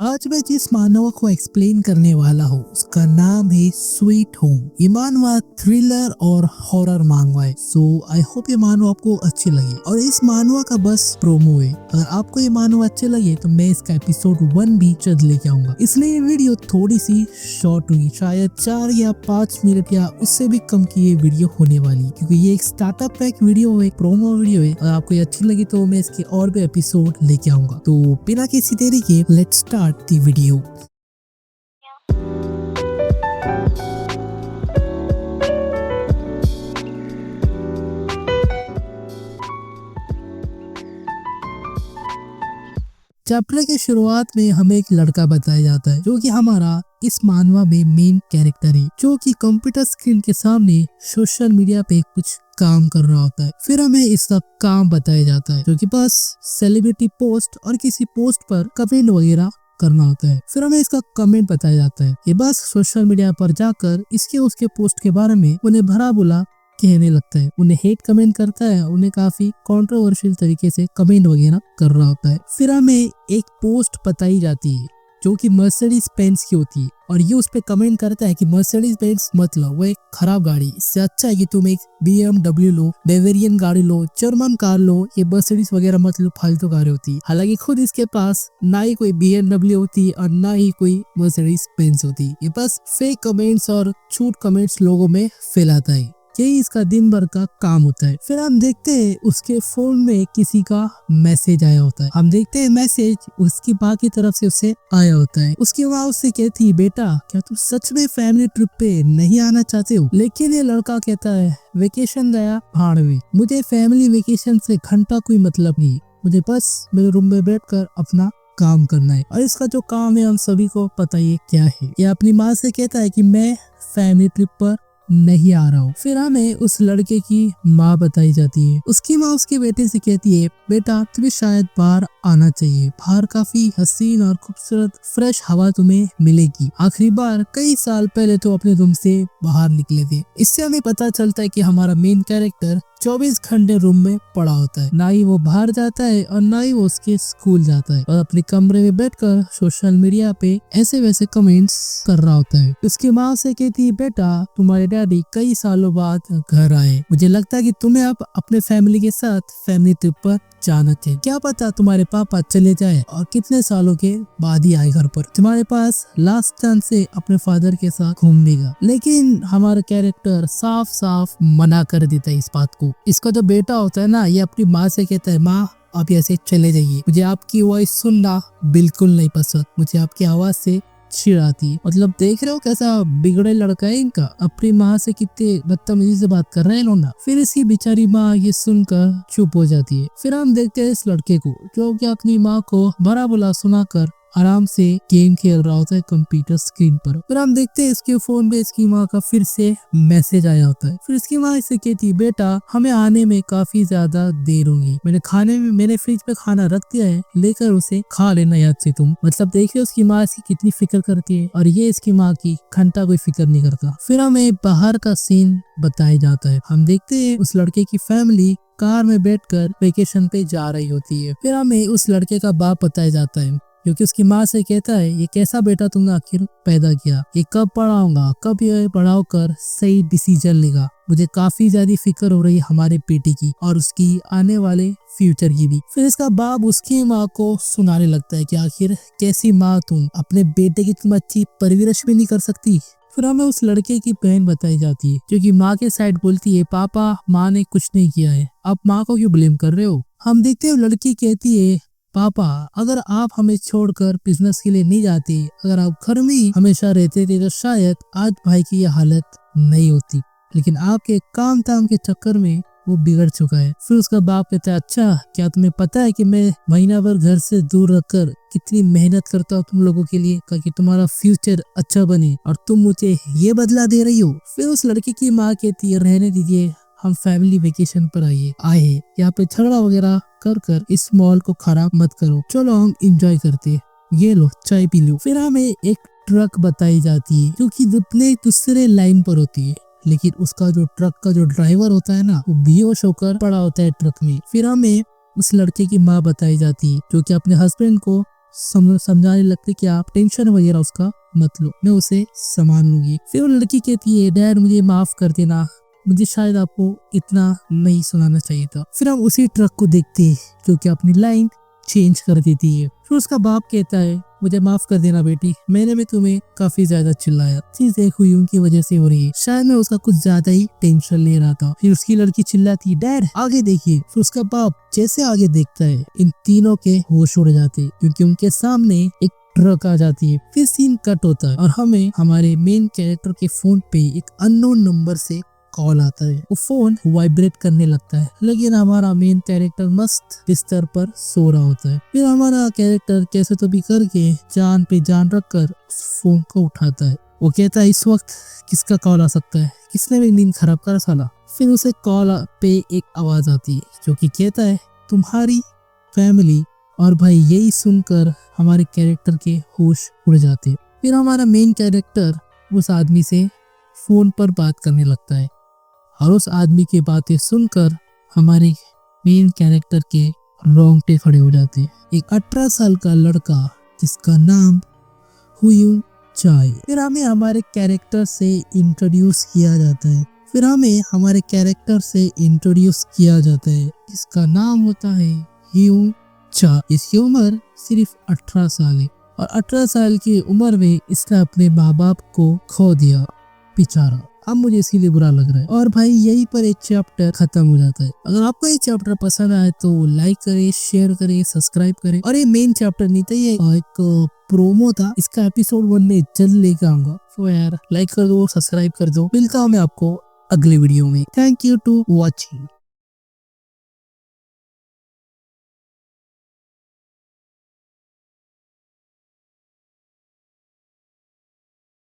आज मैं जिस मानवा को एक्सप्लेन करने वाला हूँ उसका नाम है स्वीट होम। ये मानवा थ्रिलर और हॉरर मांगवा है। सो आई होप ये मानवा आपको अच्छी लगे और इस मानवा का बस प्रोमो है। अगर आपको ये मानवा अच्छे लगे तो मैं इसका एपिसोड 1 भी जल्द लेके आऊंगा। इसलिए ये वीडियो थोड़ी सी शॉर्ट हुई, शायद 4 या 5 मिनट या उससे भी कम की ये वीडियो होने वाली, क्योंकि ये एक स्टार्टअप पैक वीडियो है, प्रोमो वीडियो है। अगर आपको ये अच्छी लगी तो मैं इसके और भी एपिसोड लेके आऊंगा। तो बिना किसी देरी के let's start the video. Chapter के शुरुआत में हमें एक लड़का बताया जाता है जो कि हमारा इस मानवा में मेन कैरेक्टर है, जो कि कंप्यूटर स्क्रीन के सामने सोशल मीडिया पे कुछ काम कर रहा होता है। फिर हमें इसका काम बताया जाता है जो कि बस सेलिब्रिटी पोस्ट और किसी पोस्ट पर कमेंट वगैरह करना होता है। फिर हमें इसका कमेंट बताया जाता है कि बस सोशल मीडिया पर जाकर इसके उसके पोस्ट के बारे में उन्हें भला बुरा कहने लगता है, उन्हें हेट कमेंट करता है, उन्हें काफी कंट्रोवर्शियल तरीके से कमेंट वगैरह कर रहा होता है। फिर हमें एक पोस्ट बताई जाती है जो कि मर्सिडीज बेंज की होती है और ये उस पे कमेंट करता है कि मर्सिडीज बेंज मत लो, वो एक खराब गाड़ी, इससे अच्छा है कि तुम एक BMW लो, बेवेरियन गाड़ी लो, जर्मन कार लो, ये मर्सिडीज वगैरह मत लो, फालतू गाड़ी होती है। हालांकि खुद इसके पास ना ही कोई BMW होती और ना ही कोई मर्सिडीज बेंज होती। ये बस फेक कमेंट्स और झूठ कमेंट्स लोगों में फैलाता है, यही इसका दिन भर का काम होता है। फिर हम देखते हैं उसके फोन में किसी का मैसेज आया होता है। हम देखते हैं मैसेज उसकी माँ की तरफ से उसे आया होता है। उसकी माँ उससे कहती है, बेटा क्या तुम सच में फैमिली ट्रिप पे नहीं आना चाहते हो? लेकिन ये लड़का कहता है, वेकेशन गया भाड़ में, मुझे फैमिली वेकेशन से घंटा कोई मतलब नहीं, मुझे बस मेरे रूम में बैठकर अपना काम करना है। और इसका जो काम है हम सभी को पता ही क्या है। ये अपनी माँ से कहता है कि मैं फैमिली ट्रिप पर नहीं आ रहा हूँ। फिर हमें उस लड़के की माँ बताई जाती है। उसकी माँ उसके बेटे से कहती है, बेटा तुम्हें शायद बाहर आना चाहिए, बाहर काफी हसीन और खूबसूरत फ्रेश हवा तुम्हें मिलेगी। आखिरी बार कई साल पहले तो अपने रूम से बाहर निकले थे। इससे हमें पता चलता है कि हमारा मेन कैरेक्टर 24 घंटे रूम में पड़ा होता है, ना ही वो बाहर जाता है और ना ही वो उसके स्कूल जाता है और अपने कमरे में बैठकर सोशल मीडिया पे ऐसे वैसे कमेंट्स कर रहा होता है। उसकी माँ से कहती है, बेटा तुम्हारे डैडी कई सालों बाद घर आए, मुझे लगता है कि तुम्हें अब अपने फैमिली के साथ फैमिली ट्रिप पर जाना चाहिए। क्या पता तुम्हारे पापा चले जाए और कितने सालों के बाद ही आए घर पर, तुम्हारे पास लास्ट चांस से अपने फादर के साथ घूमने का। लेकिन हमारा कैरेक्टर साफ साफ मना कर देता है इस बात को। इसका जो बेटा होता है ना, ये अपनी माँ से कहता है, माँ आप ऐसे चले जाइए, मुझे आपकी वॉइस सुनना बिल्कुल नहीं पसंद, मुझे आपकी आवाज से चिढ़ आती है। मतलब देख रहे हो कैसा बिगड़े लड़का है इनका, अपनी माँ से कितने बदतमीजी से बात कर रहे हैं इन्होंने। फिर इसकी बेचारी माँ ये सुनकर चुप हो जाती है। फिर हम देखते हैं इस लड़के को जो कि अपनी माँ को भला बुरा सुनाकर आराम से गेम खेल रहा होता है कंप्यूटर स्क्रीन पर। फिर हम देखते हैं इसके फोन पे इसकी माँ का फिर से मैसेज आया होता है। फिर इसकी माँ इससे कहती है, बेटा हमें आने में काफी ज्यादा देर होगी, मैंने फ्रिज पे खाना रख दिया है, लेकर उसे खा लेना याद से तुम। मतलब देखिए उसकी माँ इसकी कितनी फिक्र करती है और ये इसकी माँ की घंटा कोई फिक्र नहीं करता। फिर हमें बाहर का सीन बताया जाता है। हम देखते हैं उस लड़के की फैमिली कार में बैठकर वेकेशन पे जा रही होती है। फिर हमें उस लड़के का बाप बताया जाता है क्योंकि उसकी माँ से कहता है, ये कैसा बेटा तुमने आखिर पैदा किया, ये कब पढ़ाऊंगा, कब ये पढ़ाओ कर सही डिसीजन लेगा, मुझे काफी ज्यादा फिक्र हो रही है हमारे बेटे की और उसकी आने वाले फ्यूचर की भी। फिर इसका बाप उसकी माँ को सुनाने लगता है कि आखिर कैसी माँ तुम, अपने बेटे की तुम अच्छी परवरिश भी नहीं कर सकती। फिर हमें उस लड़के की बहन बताई जाती है जो कि माँ के साइड बोलती है, पापा माँ ने कुछ नहीं किया है, आप माँ को क्यों ब्लेम कर रहे हो? हम देखते हैं लड़की कहती है, पापा अगर आप हमें छोड़कर बिजनेस के लिए नहीं जाते, अगर आप घर में ही हमेशा रहते थे तो शायद आज भाई की ये हालत नहीं होती, लेकिन आपके काम ताम के चक्कर में वो बिगड़ चुका है। फिर उसका बाप कहता है, अच्छा क्या तुम्हें पता है कि मैं महीना भर घर से दूर रखकर कितनी मेहनत करता हूँ तुम लोगों के लिए ताकि तुम्हारा फ्यूचर अच्छा बने और तुम मुझे ये बदला दे रही हो? फिर उस लड़की की माँ कहती है, रहने दीजिए, हम फैमिली वेकेशन पर आए यहाँ पे झगड़ा वगैरह कर इस मॉल को खराब मत करो, चलो हम एंजॉय करते, ये लो चाय पी लो। फिर हमें एक ट्रक बताई जाती है जो कि दूसरे लाइन पर होती है, लेकिन उसका जो ट्रक का जो ड्राइवर होता है ना, वो बेहोश होकर पड़ा होता है ट्रक में। फिर हमें उस लड़के की माँ बताई जाती है जो कि अपने हस्बैंड को समझाने लगते कि आप टेंशन वगैरह उसका मत लो, मैं उसे संभाल लूंगी। फिर वो लड़की कहती है डैड मुझे माफ कर देना, मुझे शायद आपको इतना नहीं सुनाना चाहिए था। फिर हम उसी ट्रक को देखते हैं जो कि अपनी लाइन चेंज कर देती है। फिर उसका बाप कहता है मुझे माफ कर देना बेटी, मैंने भी तुम्हें काफी ज्यादा चिल्लाया, चीजें हुई उनकी वजह से हो रही है, शायद मैं उसका कुछ ज्यादा ही टेंशन ले रहा था। फिर उसकी लड़की चिल्लाती है डैड आगे देखिए। फिर उसका बाप जैसे आगे देखता है इन तीनों के होश उड़ जाते हैं क्योंकि उनके सामने एक ट्रक आ जाती है। फिर सीन कट होता है और हमें हमारे मेन कैरेक्टर के फोन पे एक अननोन नंबर से कॉल आता है। वो फोन वाइब्रेट करने लगता है लेकिन हमारा मेन कैरेक्टर मस्त बिस्तर पर सो रहा होता है। फिर हमारा कैरेक्टर कैसे तो भी करके जान पे जान रखकर उस फोन को उठाता है। वो कहता है इस वक्त किसका कॉल आ सकता है, किसने भी नींद खराब करा साला। फिर उसे कॉल पे एक आवाज आती है जो कि कहता है तुम्हारी फैमिली। और भाई यही सुनकर हमारे कैरेक्टर के होश उड़ जाते। फिर हमारा मेन कैरेक्टर उस आदमी से फोन पर बात करने लगता है और उस आदमी की बातें सुनकर हमारे मेन कैरेक्टर के रोंगटे खड़े हो जाते हैं। एक 18 साल का लड़का जिसका नाम हुयून चाय। फिर हमें हमारे कैरेक्टर से इंट्रोड्यूस किया जाता है। इसका नाम होता है हुयून चा। इसकी उम्र सिर्फ 18 साल है और 18 साल की उम्र में इसने अपने माँ बाप को खो दिया बेचारा। अब मुझे इसीलिए बुरा लग रहा है। और भाई यहीं पर एक चैप्टर खत्म हो जाता है। अगर आपको ये चैप्टर पसंद आए तो लाइक करें, शेयर करें, सब्सक्राइब करें। और ये मेन चैप्टर नहीं था, ये एक प्रोमो था, इसका एपिसोड 1 में जल्द लेकर आऊंगा। तो यार लाइक कर दो, सब्सक्राइब कर दो। मिलता हूँ मैं आपको अगले वीडियो में। Thank you to watching.